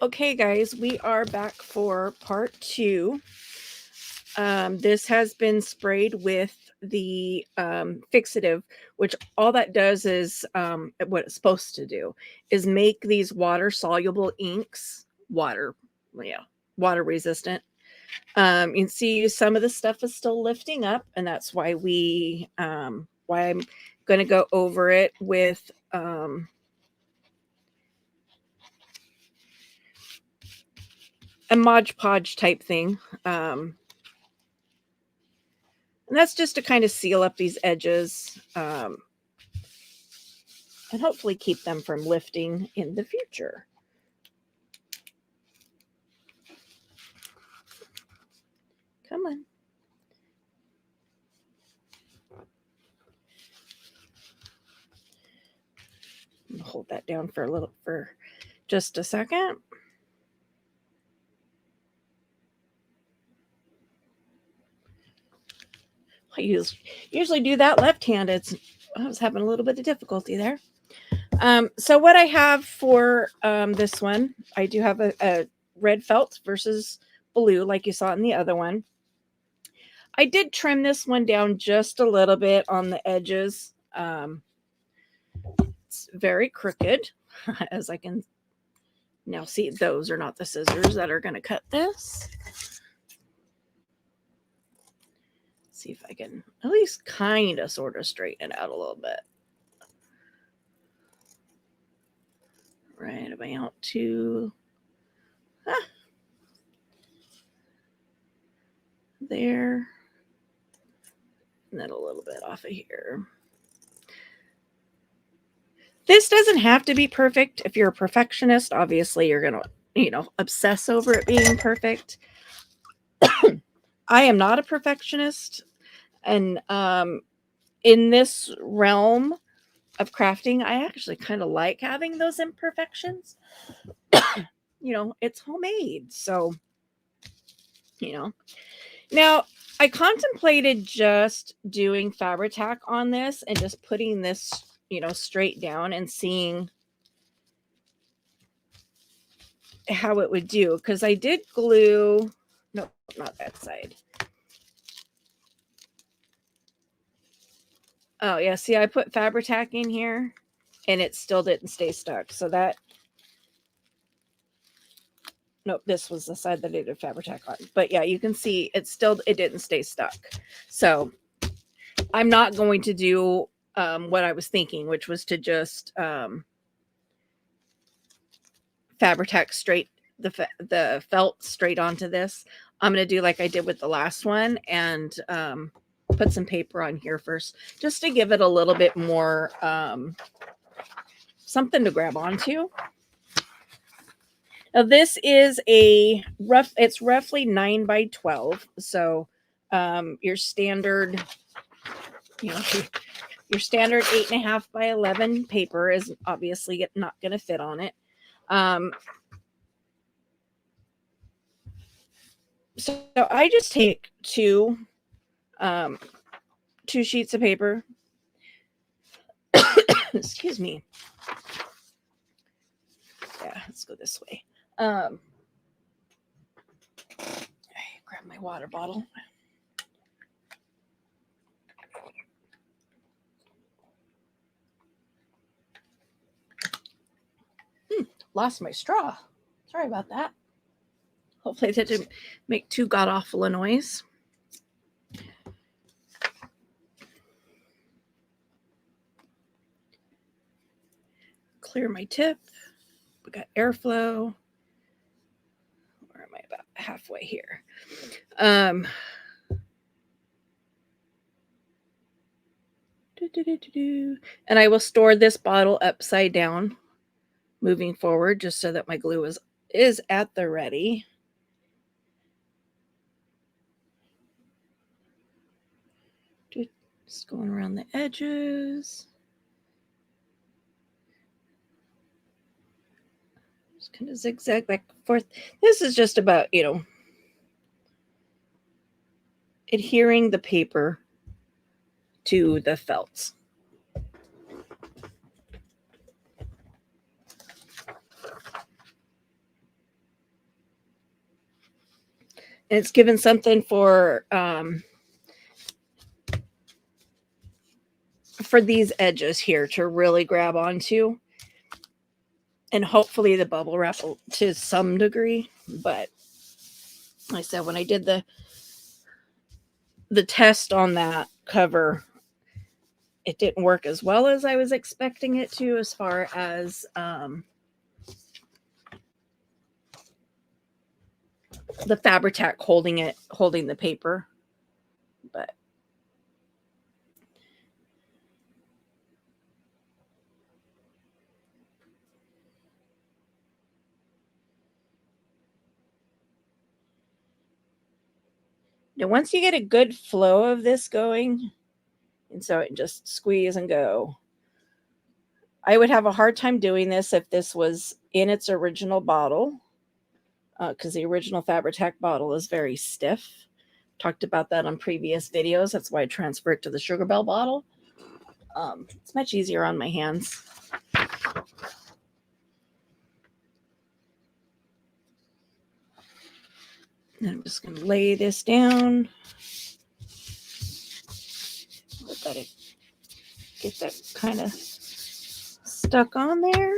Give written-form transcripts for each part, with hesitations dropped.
Okay, guys, we are back for part 2. This has been sprayed with the fixative, which all that does is what it's supposed to do is make these water soluble inks water resistant. You can see some of the stuff is still lifting up, and that's why why I'm going to go over it with a Mod Podge type thing. And that's just to kind of seal up these edges and hopefully keep them from lifting in the future. Come on. Hold that down for just a second. I usually do that left-handed. I was having a little bit of difficulty there. So what I have for this one, I do have a red felt versus blue, like you saw in the other one. I did trim this one down just a little bit on the edges. It's very crooked, as I can now see. Those are not the scissors that are going to cut this. See if I can at least kind of sort of straighten it out a little bit. Right about to there, and then a little bit off of here. This doesn't have to be perfect. If you're a perfectionist, obviously you're going to, obsess over it being perfect. I am not a perfectionist. And in this realm of crafting, I actually kind of like having those imperfections. It's homemade. So, Now, I contemplated just doing Fabri-Tac on this and just putting this, straight down and seeing how it would do. Because I did glue, no, not that side. Oh, yeah. See, I put Fabri-Tac in here and it still didn't stay stuck. So nope, this was the side that I did Fabri-Tac on. But yeah, you can see it didn't stay stuck. So I'm not going to do what I was thinking, which was to just Fabri-Tac straight the felt straight onto this. I'm going to do like I did with the last one and put some paper on here first, just to give it a little bit more something to grab onto. Now this is it's roughly 9 by 12. So your standard, your standard 8.5 by 11 paper is obviously not going to fit on it. So I just take two sheets of paper. Excuse me. Yeah, let's go this way. I grab my water bottle. Lost my straw. Sorry about that. Hopefully that didn't make too god-awful a noise. Clear my tip. We got airflow. Where am I? About halfway here. And I will store this bottle upside down moving forward, just so that my glue is at the ready. Just going around the edges. Just kind of zigzag back and forth. This is just about, adhering the paper to the felts. it's given something for these edges here to really grab onto. And hopefully the bubble wrap to some degree. But like I said, when I did the test on that cover, it didn't work as well as I was expecting it to, as far as the Fabri-Tac holding the paper. But now, once you get a good flow of this going, and so it just squeeze and go. I would have a hard time doing this if this was in its original bottle, because the original Fabri-Tac bottle is very stiff. Talked about that on previous videos. That's why I transferred it to the Sugar Belle bottle. It's much easier on my hands. And I'm just going to lay this down. Let that get that kind of stuck on there.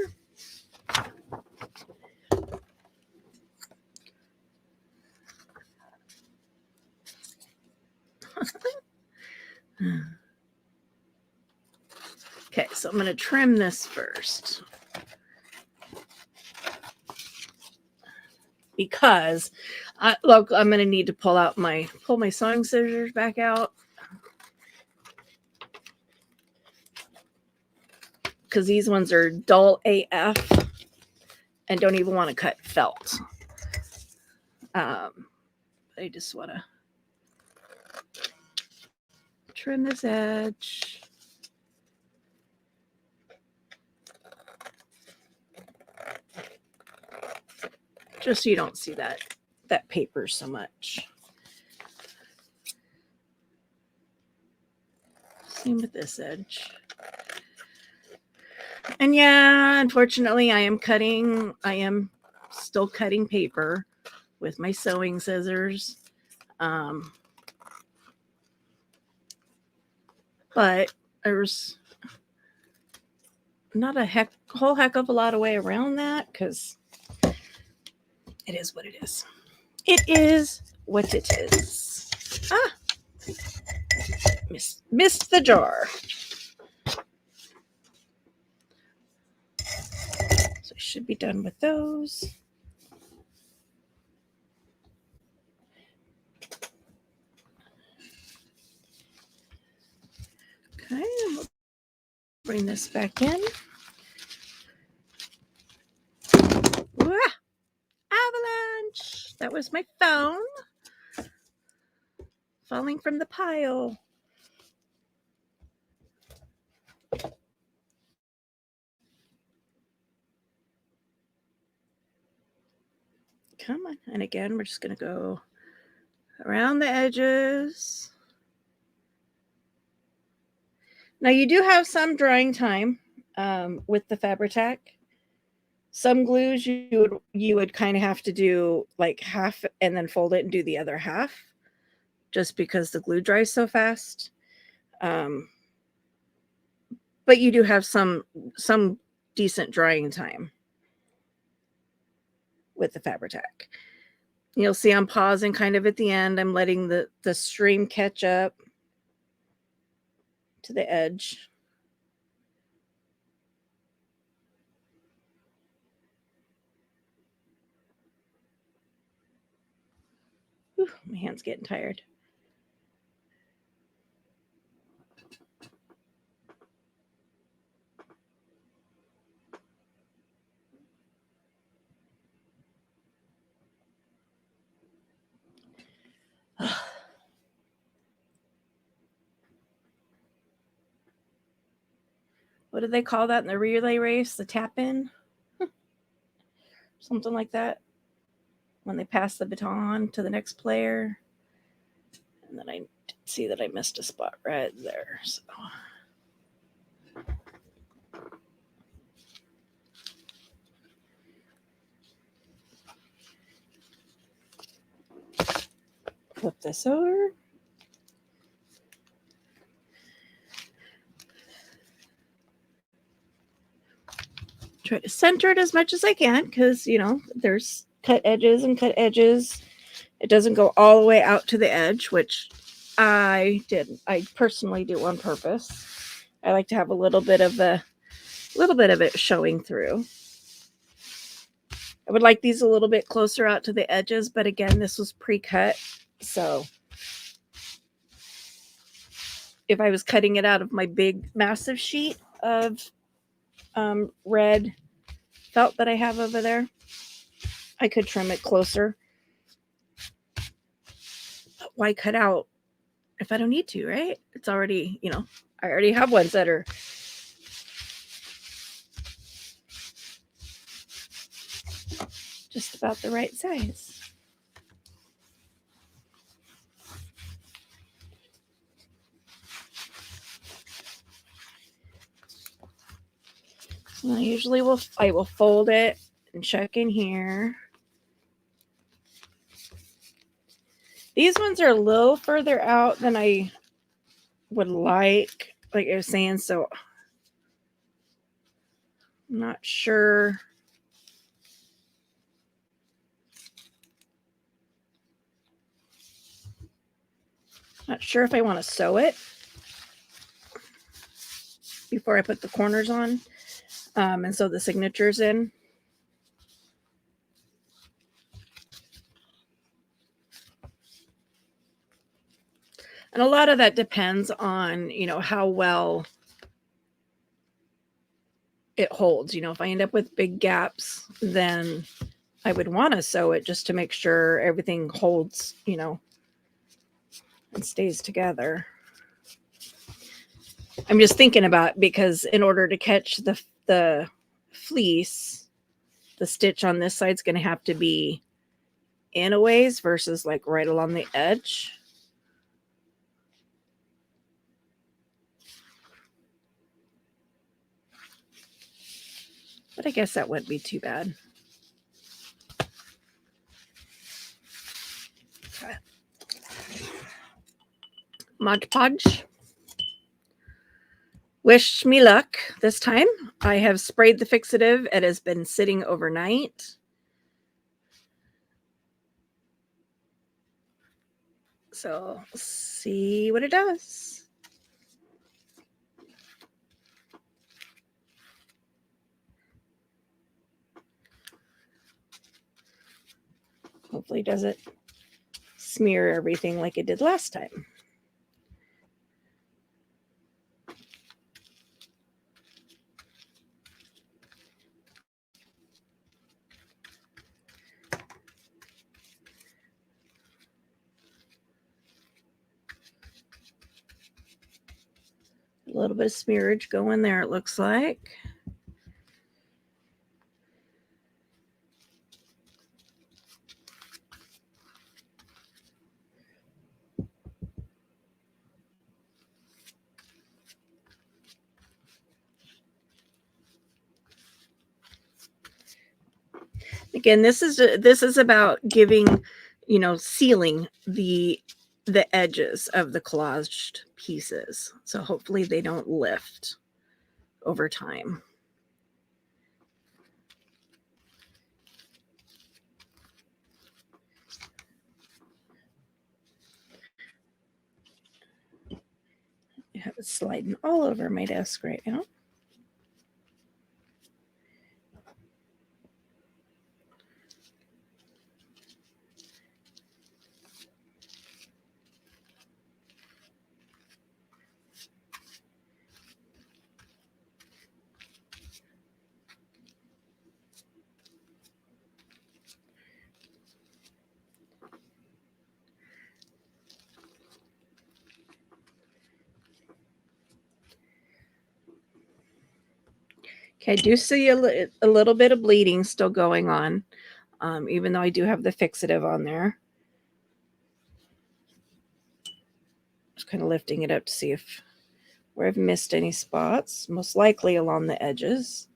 Okay, so I'm going to trim this first, because look, I'm going to need to pull my sewing scissors back out, because these ones are dull AF and don't even want to cut felt. I just want to trim this edge. Just so you don't see that paper so much. Same with this edge. And yeah, unfortunately, I am still cutting paper with my sewing scissors. But there's not a whole heck of a lot of way around that, because it is what it is. It is what it is. Missed the jar. So I should be done with those. Okay, we'll bring this back in. Avalanche! That was my phone falling from the pile. Come on. And again, we're just going to go around the edges. Now, you do have some drying time with the Fabri-Tac. Some glues you would kind of have to do like half and then fold it and do the other half, just because the glue dries so fast. But you do have some decent drying time with the Fabri-Tac. You'll see I'm pausing kind of at the end. I'm letting the stream catch up to the edge. Whew, my hand's getting tired. What do they call that in the relay race? The tap in? Something like that. When they pass the baton to the next player. And then I see that I missed a spot right there. So. Flip this over. Try to center it as much as I can because, you know, there's cut edges and cut edges. It doesn't go all the way out to the edge, which I personally do on purpose. I like to have a little bit of it showing through. I would like these a little bit closer out to the edges, but again, this was pre-cut. So if I was cutting it out of my big, massive sheet of red felt that I have over there, I could trim it closer. But why cut out if I don't need to, right? It's already, you know, I already have ones that are just about the right size. So I will fold it and check in here. These ones are a little further out than I would like I was saying, so I'm not sure. Not sure if I want to sew it before I put the corners on and sew the signatures in. And a lot of that depends on, you know, how well it holds. You know, if I end up with big gaps, then I would want to sew it just to make sure everything holds, you know, and stays together. I'm just thinking about, because in order to catch the fleece, the stitch on this side is going to have to be in a ways versus like right along the edge. But I guess that wouldn't be too bad. Okay. Mod Podge. Wish me luck this time. I have sprayed the fixative. It has been sitting overnight. So see what it does. Hopefully it doesn't smear everything like it did last time. A little bit of smearage going there, it looks like. Again, this is about giving, you know, sealing the edges of the collaged pieces. So hopefully they don't lift over time. I have it sliding all over my desk right now. Okay, I do see a little bit of bleeding still going on, even though I do have the fixative on there. Just kind of lifting it up to see where I've missed any spots, most likely along the edges.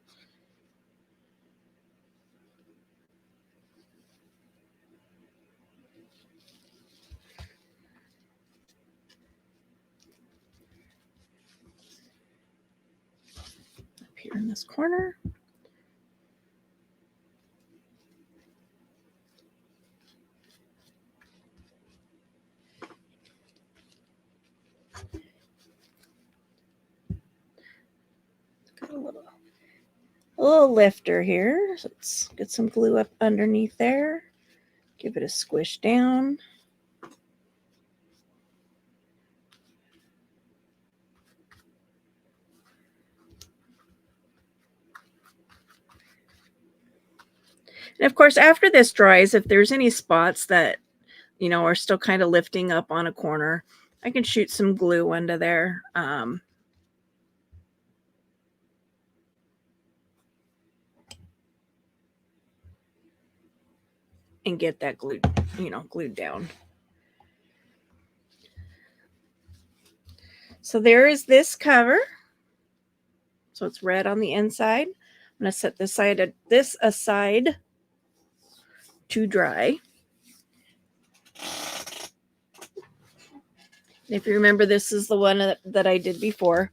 this corner. Got a little lifter here. So let's get some glue up underneath there. Give it a squish down. And of course, after this dries, if there's any spots that, you know, are still kind of lifting up on a corner, I can shoot some glue under there. And get that glued, you know, glued down. So there is this cover. So it's red on the inside. I'm going to set this aside to dry. If you remember, this is the one that I did before.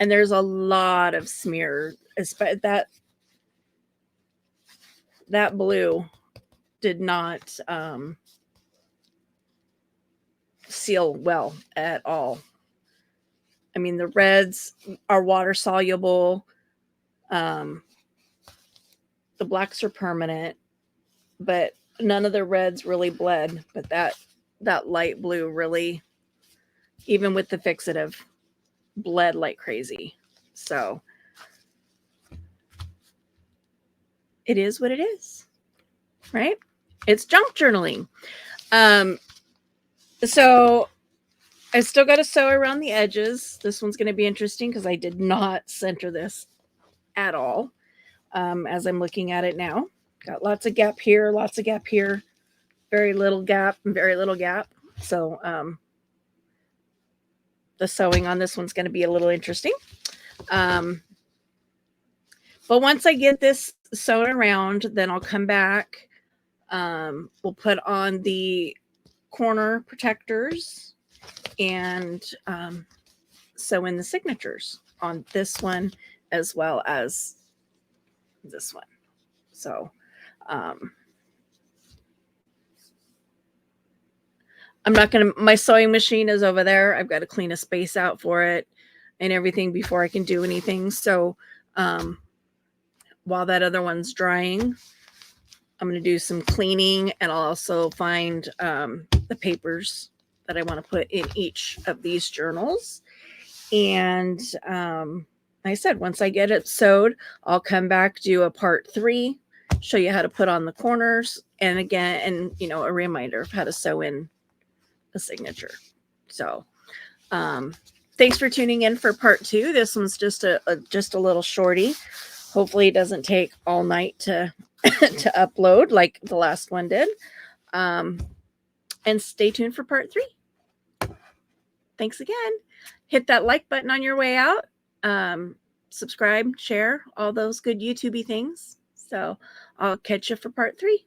And there's a lot of smear. That blue did not seal well at all. I mean, the reds are water soluble. The blacks are permanent, but none of the reds really bled. But that light blue really, even with the fixative, bled like crazy. So it is what it is, right? It's junk journaling. So I still got to sew around the edges. This one's going to be interesting because I did not center this at all. As I'm looking at it now, got lots of gap here, very little gap, and very little gap. So the sewing on this one's going to be a little interesting. But once I get this sewn around, then I'll come back. We'll put on the corner protectors and sew in the signatures on this one as well as this one. So I'm not going to, my sewing machine is over there. I've got to clean a space out for it and everything before I can do anything. So while that other one's drying, I'm going to do some cleaning, and I'll also find the papers that I want to put in each of these journals. And like I said, once I get it sewed, I'll come back, do a part 3, show you how to put on the corners, and again, and you know, a reminder of how to sew in a signature. So thanks for tuning in for part 2. This one's just a little shorty. Hopefully it doesn't take all night to to upload like the last one did. And stay tuned for part 3. Thanks again. Hit that like button on your way out. Subscribe, share, all those good YouTubey things. So I'll catch you for part 3.